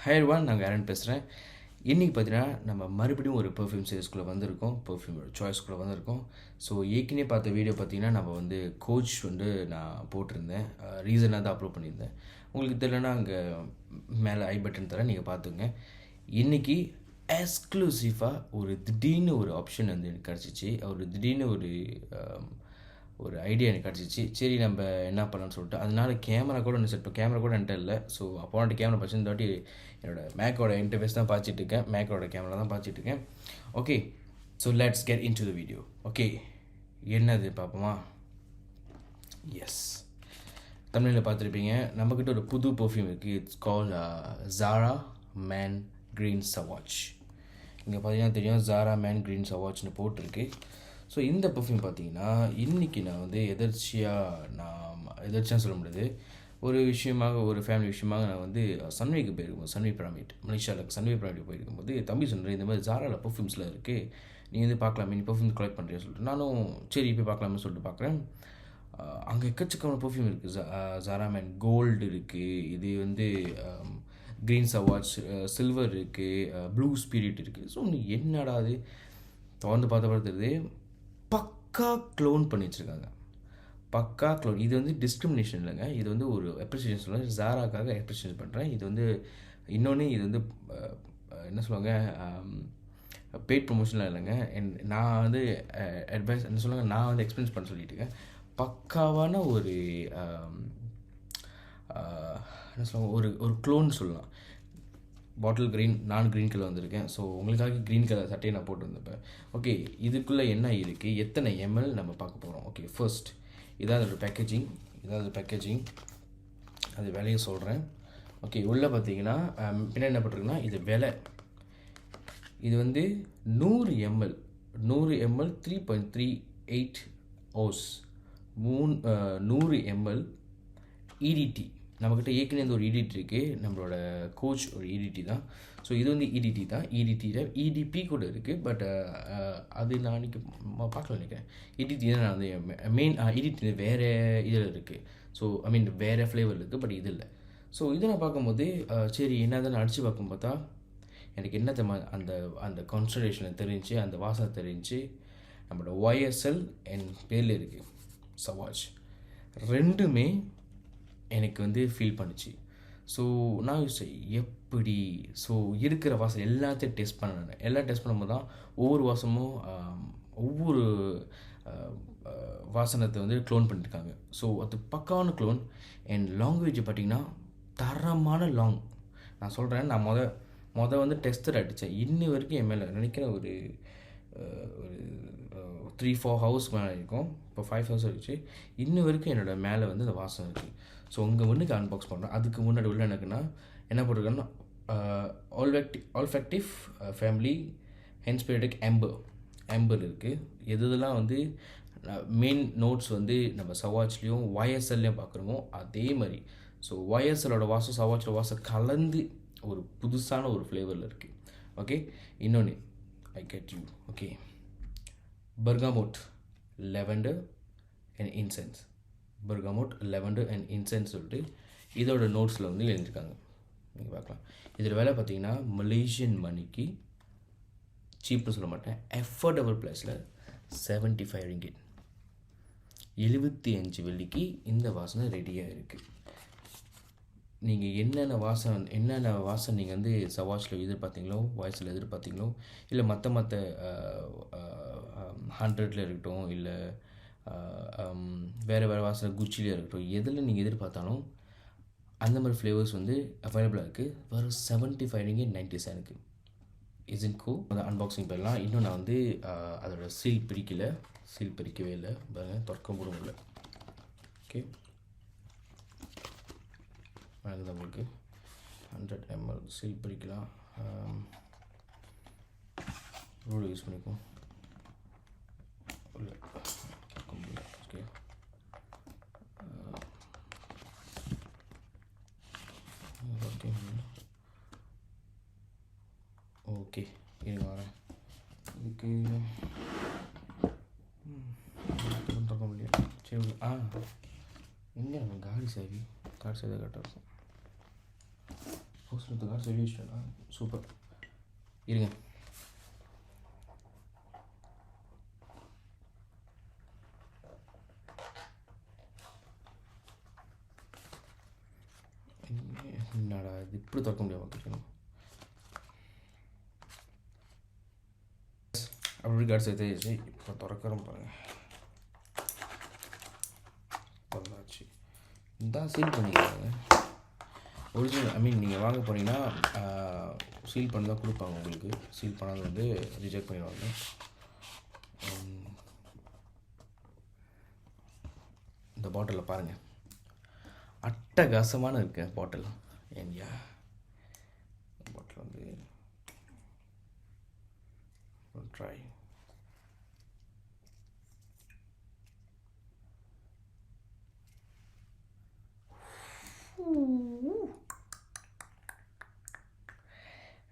High everyone, நான் ஆரன் பேசுகிறேன். இன்றைக்கி பார்த்தீங்கன்னா நம்ம மறுபடியும் ஒரு பெர்ஃப்யூம் சீரிஸ்குள்ளே வந்திருக்கோம், பெர்ஃப்யூம் சாய்ஸ்குள்ளே வந்திருக்கோம். ஸோ ஏற்கனவே பார்த்த வீடியோ பார்த்தீங்கன்னா நம்ம வந்து கோச் வந்து நான் போட்டிருந்தேன், ரீசனாக தான் அப்லோட் பண்ணியிருந்தேன். உங்களுக்கு தெரியலனா அங்கே மேலே ஐ பட்டன் தரேன், நீங்கள் பார்த்துங்க. இன்றைக்கி எக்ஸ்க்ளூசிவாக ஒரு திடீர்னு ஒரு ஆப்ஷன் வந்து எனக்கு கிடச்சிச்சு. திடீர்னு ஒரு ஐடியா எனக்கு கிடச்சிச்சு. சரி நம்ம என்ன பண்ணலான்னு சொல்லிட்டு அதனால கேமரா கூட ஒன்று செட் கேமரா கூட என்கிட்ட இல்லை. ஸோ அப்போ கேமரா பார்த்து இந்த வாட்டி என்னோடய மேக்கோட இன்டர்ஃபேஸ் தான் பார்த்துட்ருக்கேன், மேக்கோட கேமரா தான் பார்த்துட்ருக்கேன். Okay, so let's get in to the video. Okay, என்னது பார்ப்போமா? எஸ், தமிழில் பார்த்துருப்பீங்க, நம்மக்கிட்ட ஒரு புது பர்ஃப்யூம் இருக்குது. It's call Zara man green savage. இங்கே பார்த்தீங்கன்னா தெரியும், ஜாரா மேன் க்ரீன் சவாச்னு போட்டிருக்கு. ஸோ இந்த பர்ஃப்யூம் பார்த்தீங்கன்னா இன்றைக்கி நான் வந்து எதர்ச்சியாக சொல்ல முடியாது, ஒரு ஃபேமிலி விஷயமாக நான் வந்து சன்வேக்கு போயிருக்கும்போது, சன்வே பிராமிட் மலேசியாவில் சன்வே பிராமிட் போயிருக்கும்போது தம்பி சொன்னேன், இந்த மாதிரி ஜாராவில் பர்ஃப்யூம்ஸில் இருக்குது, நீ வந்து பார்க்கலாமே, நீ பர்ஃப்யூம் கலெக்ட் பண்ணுறியா சொல்லிட்டு நானும் சரி போய் பார்க்கலாம்னு சொல்லிட்டு பார்க்குறேன். அங்கே எக்கச்சக்கமான பர்ஃப்யூம் இருக்குது. ஜாரா மேன் கோல்டு இருக்குது, இது வந்து க்ரீன் சவாச், சில்வர் இருக்குது, ப்ளூ ஸ்பிரிட் இருக்குது. ஸோ என்னடா அது தொடர்ந்து பார்த்துருது, பக்கா க்ளோன் பண்ணி வச்சுருக்காங்க, பக்கா க்ளோன். இது வந்து டிஸ்கிரிமினேஷன் இல்லைங்க, இது வந்து ஒரு அப்ரிசியேஷன் சொல்லுவாங்க, ஜாராக்காக அப்ரிசியேஷன் பண்ணுறேன். இது வந்து இன்னொன்று, இது வந்து என்ன சொல்லுவாங்க, பெய்ட் ப்ரொமோஷன்லாம் இல்லைங்க. நான் வந்து அட்வைஸ் என்ன சொல்லுவாங்க, நான் வந்து எக்ஸ்பீரியன்ஸ் பண்ண சொல்லிட்டு இருக்கேன். பக்காவான ஒரு என்ன சொல்லுவாங்க, ஒரு க்ளோன் சொல்லலாம். பாட்டில் க்ரீன், நான் க்ரீன் கலர் வந்திருக்கேன். ஸோ உங்களுக்காக க்ரீன் கலர் சட்டையை நான் போட்டுருந்தேன். ஓகே, இதுக்குள்ளே என்ன இருக்குது, எத்தனை எம்எல் நம்ம பார்க்க போகிறோம். ஓகே, ஃபர்ஸ்ட் இதாவது பேக்கேஜிங், அது விலையை சொல்கிறேன். ஓகே, உள்ளே பார்த்தீங்கன்னா பின்னாடி என்ன போட்டிருக்குன்னா, இது விலை, இது வந்து 100 எம்எல் 3.38 ஓஸ், 100 எம்எல் இடிடி. நம்மக்கிட்ட ஏற்கனவே இந்த ஒரு இடிடி இருக்குது, நம்மளோட கோச் ஒரு இடிடி தான். ஸோ இது வந்து இடிடி தான், இடிபி கூட இருக்குது. பட் அது நான் அன்றைக்கி பார்க்கல நினைக்கிறேன். இடிடி தான் நான் வந்து மெயின் இடிடி வேறு இதில் இருக்குது. ஸோ வேறு ஃப்ளேவர் இருக்குது, பட் இது இல்லை. ஸோ இதை நான் பார்க்கும்போது சரி என்னதான் அடித்து பார்க்கும் பார்த்தா எனக்கு என்ன அந்த கான்சன்ட்ரேஷனை தெரிஞ்சு, அந்த வாசனை தெரிஞ்சு, நம்மளோட YSL என் பேரில் இருக்குது சவாச், ரெண்டுமே எனக்கு வந்து ஃபீல் பண்ணிச்சு. ஸோ நான் யோசிச்சேன் எப்படி, ஸோ இருக்கிற வாசம் எல்லாத்தையும் டெஸ்ட் பண்ணேன். எல்லாம் டெஸ்ட் பண்ணும்போது தான் ஒவ்வொரு வாசமும் ஒவ்வொரு வாசனத்தை வந்து க்ளோன் பண்ணியிருக்காங்க. ஸோ அது பக்காவான க்ளோன். அண்ட் லாங்குவேஜ் பார்த்திங்கன்னா தரமான லாங். நான் சொல்கிறேன், நான் வந்து டெஸ்டர் அடித்தேன். இன்னி வரைக்கும் என் மேலே நினைக்கிறேன் ஒரு 3-4 ஹவர்ஸ் மேலே இருக்கும். இப்போ 5 ஹவர்ஸ் ஆகிடுச்சு. இன்னி வரைக்கும் என்னோடய மேலே வந்து அந்த வாசம் இருக்குது. ஸோ உங்கள் முன்னுக்கு அன்பாக்ஸ் பண்ணுறேன். அதுக்கு முன்னாடி உள்ள எனக்குன்னா என்ன போட்டிருக்கேன்னா, ஆல்ஃபேக்டிவ் ஃபேமிலி ஹென்ஸ்பிரிட்டிக் ஆம்பர் இருக்குது. எதுலாம் வந்து மெயின் நோட்ஸ் வந்து நம்ம சவாச்லேயும் YSLலையும் பார்க்குறோமோ அதே மாதிரி. ஸோ YSLோட வாசம் சவாச்சோட வாசம் கலந்து ஒரு புதுசான ஒரு ஃப்ளேவரில் இருக்குது. ஓகே, இன்னொன்று I get you. Okay, bergamot, lavender and incense. lavender and incense சொல்லிட்டு இதோட நோட்ஸில் வந்து எழுதியிருக்காங்க, நீங்கள் பார்க்கலாம். இதில் வேலை பார்த்தீங்கன்னா மலேசியன் மணிக்கு சீப்னு சொல்ல மாட்டேன், அஃபோர்டபுள் ப்ரைஸில் 75 ரிங்கிட், 75 வெள்ளிக்கு இந்த வாசனை ரெடியாக இருக்குது. நீங்கள் என்னென்ன வாசனை நீங்கள் வந்து சவாச்சில் எதிர்பார்த்தீங்களோ, வாய்ஸில் எதிர்பார்த்தீங்களோ, இல்லை மற்ற 100ல் இருக்கட்டும், இல்லை வேறு வாசனை குச்சியில் இருக்கட்டும், எதில் நீங்கள் எதிர்பார்த்தாலும் அந்த மாதிரி ஃப்ளேவர்ஸ் வந்து அவைலபிளாக இருக்குது. வெறும் 75 ரிங்கிட் 90 சென்ட்டுக்கு. Isn't cool. அந்த அன்பாக்சிங் பண்ணலாம். இன்னும் நான் வந்து அதோட சீல் பிரிக்கவே இல்லை, திறக்க கூட இல்லை. ஓகே, அது நம்மளுக்கு 100 ml சீல் பிரிக்கலாம். ரோடு யூஸ் பண்ணிக்கும். ஓகே ஓகே இருங்க வரேன். இதுக்கு திறக்க முடியாது. சரி, எங்கே நம்ம காடி சேவை கரெக்டாக இருக்கும். அவசரத்துக்காக சொல்லி வச்சிட்டேனா? சூப்பர். இருங்க. என்னடா இது இப்படி திறக்க முடியாமல் பார்த்துக்கணும். அப்படி கார்டு சேர்த்து இப்போ திறக்கிறோம் பாருங்கள். பொருளாச்சு இதான் சீல் பண்ணிக்கிறாங்க. ஒரிஜினல் நீங்கள் வாங்க போனீங்கன்னா சீல் பண்ணி தான் கொடுப்பாங்க உங்களுக்கு. சீல் பண்ணாத வந்து ரிஜெக்ட் பண்ணிடுவாங்க. இந்த பாட்டிலில் பாருங்கள், அட்டகாசமான இருக்கு பாட்டில். ஏன்யா பாட்டில் வந்து ட்ரை.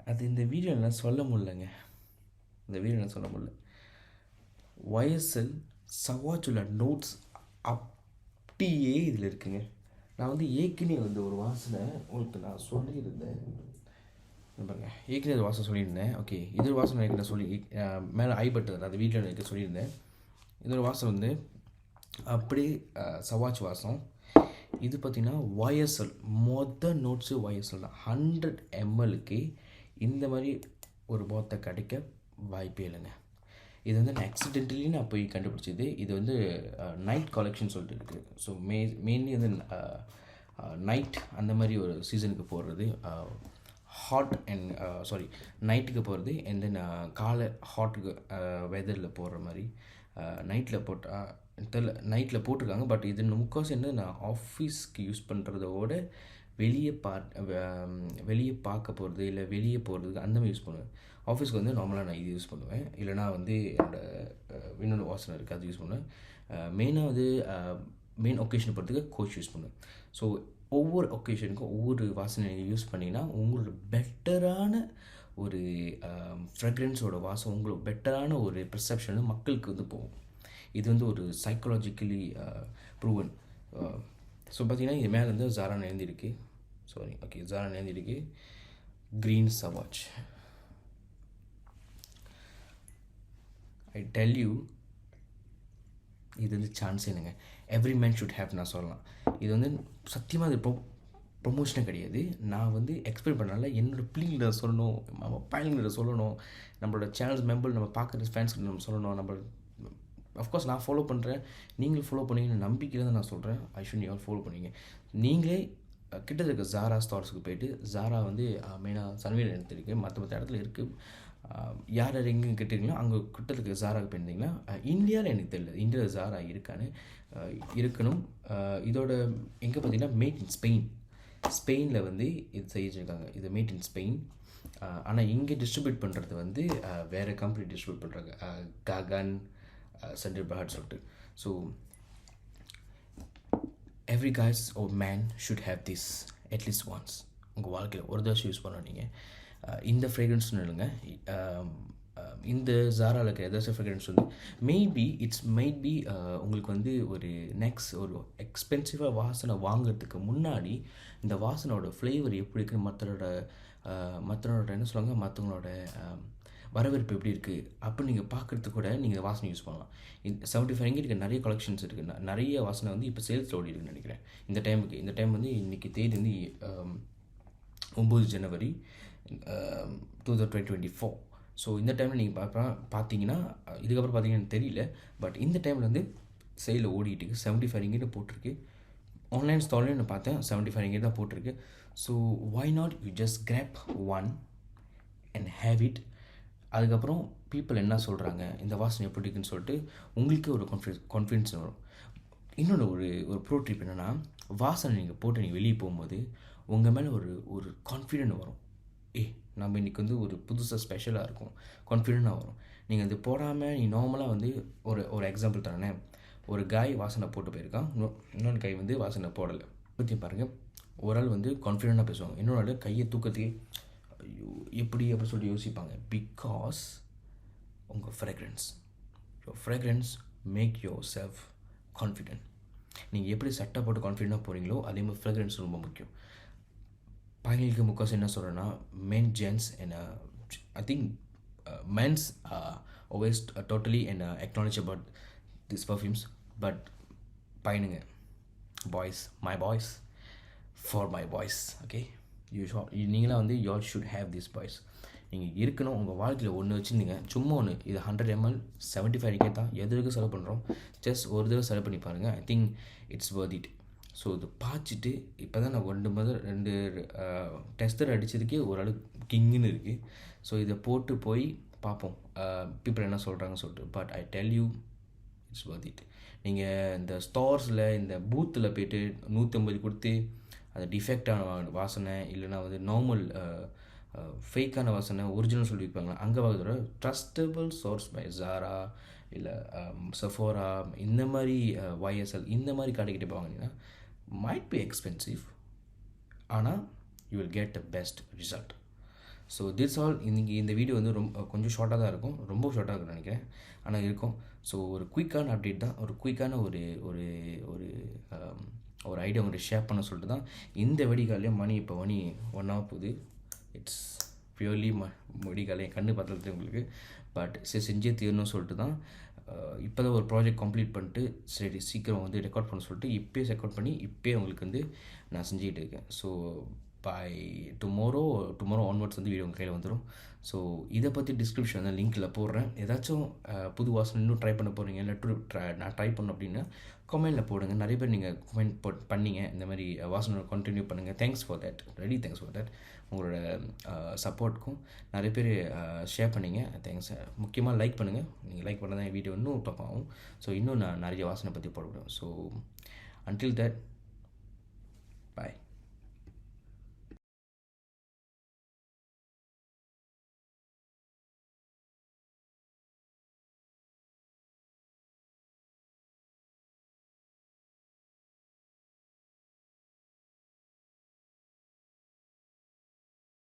அது இந்த வீடியோ என்ன சொல்ல முடியலங்க. YSL சவாச்சுள்ள நோட்ஸ் அப்படியே இதில் இருக்குங்க. நான் வந்து ஏற்கனவே வந்து ஒரு வாசனை உங்களுக்கு நான் சொல்லியிருந்தேன் பாருங்க. ஏற்கனவே ஒரு வாசனை சொல்லியிருந்தேன். ஓகே, இது ஒரு வாசனை ஏற்கனவே சொல்லி மேலே ஐபட்டு அந்த வீட்டில் இருக்க சொல்லியிருந்தேன். இதோட வாசனை வந்து அப்படியே சவாச் வாசம். இது பார்த்திங்கன்னா YSL நோட்ஸு YSL தான். 100 mlக்கு இந்த மாதிரி ஒரு பாத்தை கிடைக்க வாய்ப்பே இல்லைங்க. இது வந்து நான் ஆக்சிடென்டலி நான் போய் கண்டுபிடிச்சது. இது வந்து நைட் கலெக்ஷன் சொல்லிட்டு இருக்குது. ஸோ மெயின்லி வந்து நைட் அந்த மாதிரி ஒரு சீசனுக்கு போடுறது, ஹாட் அண்ட் நைட்டுக்கு போகிறது, அண்ட் தென் காலை ஹாட்டுக்கு வெதரில் போடுற மாதிரி நைட்டில் போட்டால் தெரியல, நைட்டில் போட்டிருக்காங்க. பட் இது முக்கால்வாசி என்ன நான் ஆஃபீஸ்க்கு யூஸ் பண்ணுறதோட வெளியே பார்க்க போகிறது இல்லை வெளியே போகிறதுக்கு அந்த மாதிரி யூஸ் பண்ணுவேன். ஆஃபீஸ்க்கு வந்து நார்மலாக நான் இது யூஸ் பண்ணுவேன். இல்லைனா வந்து இன்னொரு வாசனை இருக்குது, அது யூஸ் பண்ணுவேன். மெயினாக வந்து மெயின் ஒகேஷன் போகிறதுக்கு கோச் யூஸ் பண்ணுவேன். ஸோ ஒவ்வொரு ஒகேஷனுக்கும் ஒவ்வொரு வாசனை யூஸ் பண்ணிங்கன்னா உங்களோட பெட்டரான ஒரு ஃப்ரெக்ரன்ஸோட வாசம், உங்களுக்கு பெட்டரான ஒரு பெர்செப்ஷன் மக்களுக்கு வந்து போகும். இது வந்து ஒரு சைக்காலஜிக்கலி ப்ரூவன். ஸோ பார்த்தீங்கன்னா இது மேலே வந்து ஜாரா நேர்ந்திருக்கு. ஜாரா நேர்ந்திருக்கு க்ரீன் சவாச். ஐ டெல் யூ, இது வந்து சான்ஸ் என்னங்க. எவ்ரி மேன் ஷுட் ஹேவ் நான் சொல்லலாம். இது வந்து சத்தியமாக அது ப்ரொமோஷனே கிடையாது. நான் வந்து எக்ஸ்பிளைன் பண்ணனால என்னோடய பிள்ளைங்களை சொல்லணும், நம்ம பையன்கிட்ட சொல்லணும், நம்மளோட சேனல்ஸ் மெம்பர் நம்ம பார்க்குற ஃபேன்ஸ்கிட்ட நம்ம சொல்லணும். நம்ம அஃப்கோர்ஸ் நான் ஃபாலோ பண்ணுறேன், நீங்களும் ஃபாலோ பண்ணிங்கன்னு நம்பிக்கையில் தான் நான் சொல்கிறேன். ஐ ஷுட் நீங்கள் ஃபோலோ பண்ணிங்க. நீங்களே கிட்ட இருக்க ஜாரா ஸ்டார்ஸுக்கு போய்ட்டு, ஜாரா வந்து மெயினாக சன்வேல் எடுத்துருக்கு, மற்ற இடத்துல இருக்குது. யார் எங்கே கிட்டீங்களோ அங்கே கிட்ட இருக்க ஜாராவுக்கு போயிருந்தீங்கன்னா, இந்தியாவில் எனக்கு தெரியல, இந்தியாவில் ஜாரா இருக்கான்னு இருக்கணும். இதோட எங்கே பார்த்தீங்கன்னா மேட் இன் ஸ்பெயினில் வந்து இது செஞ்சுருக்காங்க. இது மேட் இன் ஸ்பெயின். ஆனால் இங்கே டிஸ்ட்ரிபியூட் பண்ணுறது வந்து வேறு கம்பெனி டிஸ்ட்ரிபியூட் பண்ணுறாங்க, காகன் சென்டர் பஹாட் சொல்லிட்டு. So every guys O man should have this at least once. உங்கள் வாழ்க்கையில் ஒரு தடவை யூஸ் பண்ண நீங்கள் இந்த ஃப்ரேக்ரன்ஸ்னு இல்லைங்க. இந்த ஜாராவில் இருக்கிற ஏதாச்சும் ஃப்ரேக்ரன்ஸ் வந்து மேபி உங்களுக்கு வந்து ஒரு ஒரு எக்ஸ்பென்சிவாக வாசனை வாங்கிறதுக்கு முன்னாடி இந்த வாசனோட ஃப்ளேவர் எப்படி இருக்குன்னு மற்றவங்களோட என்ன சொல்லுவாங்க, மற்றவங்களோட வரவேற்பு எப்படி இருக்குது அப்படி நீங்கள் பார்க்குறதுக்கு கூட நீங்கள் வாசனை யூஸ் பண்ணலாம். 75 ringgit நிறைய கலெக்ஷன்ஸ் இருக்குது. நிறைய வாசனை வந்து இப்போ சேல்ஸில் ஓடி இருக்குன்னு நினைக்கிறேன். இந்த டைம் வந்து இன்றைக்கி தேதி வந்து 9 ஜனவரி 2024. ஸோ இந்த டைமில் நீங்கள் பார்த்தீங்கன்னா, இதுக்கப்புறம் பார்த்தீங்கன்னு தெரியல, பட் இந்த டைமில் வந்து சேலில் ஓடிட்டுருக்கு. 75 ringgit போட்டிருக்கு. ஆன்லைன் ஸ்டால்லையும் நான் பார்த்தேன், 75 ringgit தான் போட்டிருக்கு. So why not you just grab one and have it. அதுக்கப்புறம் பீப்புள் என்ன சொல்கிறாங்க, இந்த வாசனை எப்படி இருக்குன்னு சொல்லிட்டு உங்களுக்கு ஒரு கான்ஃபிடென்ஸ் வரும். இன்னொன்று ஒரு ப்ரோ ட்ரிப் என்னென்னா, வாசனை நீங்கள் போட்டு நீங்கள் வெளியே போகும்போது உங்கள் மேலே ஒரு கான்ஃபிடென்ட் வரும். நம்ம இன்றைக்கி வந்து ஒரு புதுசாக ஸ்பெஷலாக இருக்கும், கான்ஃபிடென்ட்டாக வரும். நீங்கள் அது போடாமல் நீ நார்மலாக வந்து ஒரு எக்ஸாம்பிள் தரேன். ஒரு காய் வாசனை போட்டு போயிருக்கான், இன்னொன்று கை வந்து வாசனை போடலை. பற்றி பாருங்கள், ஒரு ஆள் வந்து கான்ஃபிடென்ட்டாக பேசுவாங்க, இன்னொரு ஆள் கையை தூக்கத்துக்கு ஐயோ எப்படி அப்படி சொல்லிட்டு யோசிப்பாங்க. பிகாஸ் உங்கள் fragrance make yourself confident. நீங்கள் எப்படி சட்டை போட்டு கான்ஃபிடென்ட்டாக போகிறீங்களோ அதே மாதிரி ஃப்ரெக்ரன்ஸ் ரொம்ப முக்கியம். பையங்களுக்கு முக்கால்வாசி என்ன சொல்கிறேன்னா men gents and I think men's always totally and acknowledge about these perfumes, but பையனுங்க boys, my boys, for my boys, okay, நீங்களாம் வந்து you all should have these boys. நீங்கள் இருக்கணும் உங்கள் வாழ்க்கையில் ஒன்று வச்சுருந்தீங்க, சும்மா ஒன்று, இது 100 ml 75 ringgit தான், எதுக்கு செலவு பண்ணுறோம், ஜஸ்ட் ஒரு தடவை செலவு பண்ணி பாருங்கள். I think it's worth it. So இது பார்த்துட்டு இப்போ தான் நான் 2 டெஸ்டர் அடித்ததுக்கே ஓரளவுக்கு கிங்குன்னு இருக்குது. ஸோ இதை போட்டு போய் பார்ப்போம் பீப்புள் என்ன சொல்கிறாங்கன்னு சொல்லிட்டு. But I tell you it's worth it. நீங்கள் இந்த ஸ்டோர்ஸில் இந்த பூத்தில் போய்ட்டு 150 கொடுத்து அது டிஃபெக்டான வாசனை இல்லைனா வந்து நார்மல் ஃபேக்கான வாசனை ஒரிஜினல் சொல்லி வைப்பாங்க, அங்கே வாங்குற ட்ரஸ்டபிள் சோர்ஸ் பை ஜாரா இல்லை செஃபோரா இந்த மாதிரி YSL இந்த மாதிரி கடைக்கிட்ட வாங்கினீங்கன்னா might be expensive, ஆனால் you will get the best result. So this all. இன்றைக்கி இந்த வீடியோ வந்து கொஞ்சம் ஷார்ட்டாக தான் இருக்கும், ரொம்ப ஷார்ட்டாக இருக்குன்னு நினைக்கிறேன், ஆனால் இருக்கும். ஸோ ஒரு குயிக்கான அப்டேட் தான், ஒரு குயிக்கான ஒரு ஒரு ஒரு ஒரு ஐடியா உங்களுக்கு ஷேர் பண்ண சொல்லிட்டு தான் இந்த வெடிகாலையும் மணி இப்போ மணி 1 போகுது. இட்ஸ் பியூர்லி வெடிகாலையும் கண்ணு பத்தல உங்களுக்கு. பட் சரி செஞ்சே தீரணும்னு சொல்லிட்டு தான் இப்போ தான் ஒரு ப்ராஜெக்ட் கம்ப்ளீட் பண்ணிட்டு சரி சீக்கிரம் வந்து ரெக்கார்ட் பண்ண சொல்லிட்டு இப்போயே ரெக்கார்ட் பண்ணி இப்போயே உங்களுக்கு வந்து நான் செஞ்சுக்கிட்டு இருக்கேன். ஸோ பை டுமாரோ ஆன்வர்ட்ஸ் வந்து வீடியோ உங்கள் கையில் வந்துடும். ஸோ இதை பற்றி டிஸ்கிரிப்ஷன் வந்து லிங்க்கில் போடுறேன். ஏதாச்சும் புது வாசனை இன்னும் ட்ரை பண்ண போகிறீங்க இல்லை நான் ட்ரை பண்ணேன் அப்படின்னா கமெண்டில் போடுங்க. நிறைய பேர் நீங்கள் கமெண்ட் பண்ணிங்க இந்த மாதிரி வாசனை கண்டினியூ பண்ணுங்கள். Thanks for that, ready thanks for that. உங்களோட சப்போர்ட்டுக்கும் நிறைய பேர் ஷேர் பண்ணிங்க, தேங்க்ஸ். முக்கியமாக லைக் பண்ணுங்கள், நீங்கள் லைக் பண்ணால் தான் என் வீடியோ இன்னும் டாப் ஆகும். ஸோ இன்னும் நான் நிறைய வாசனை பற்றி போட முடியும். So until that,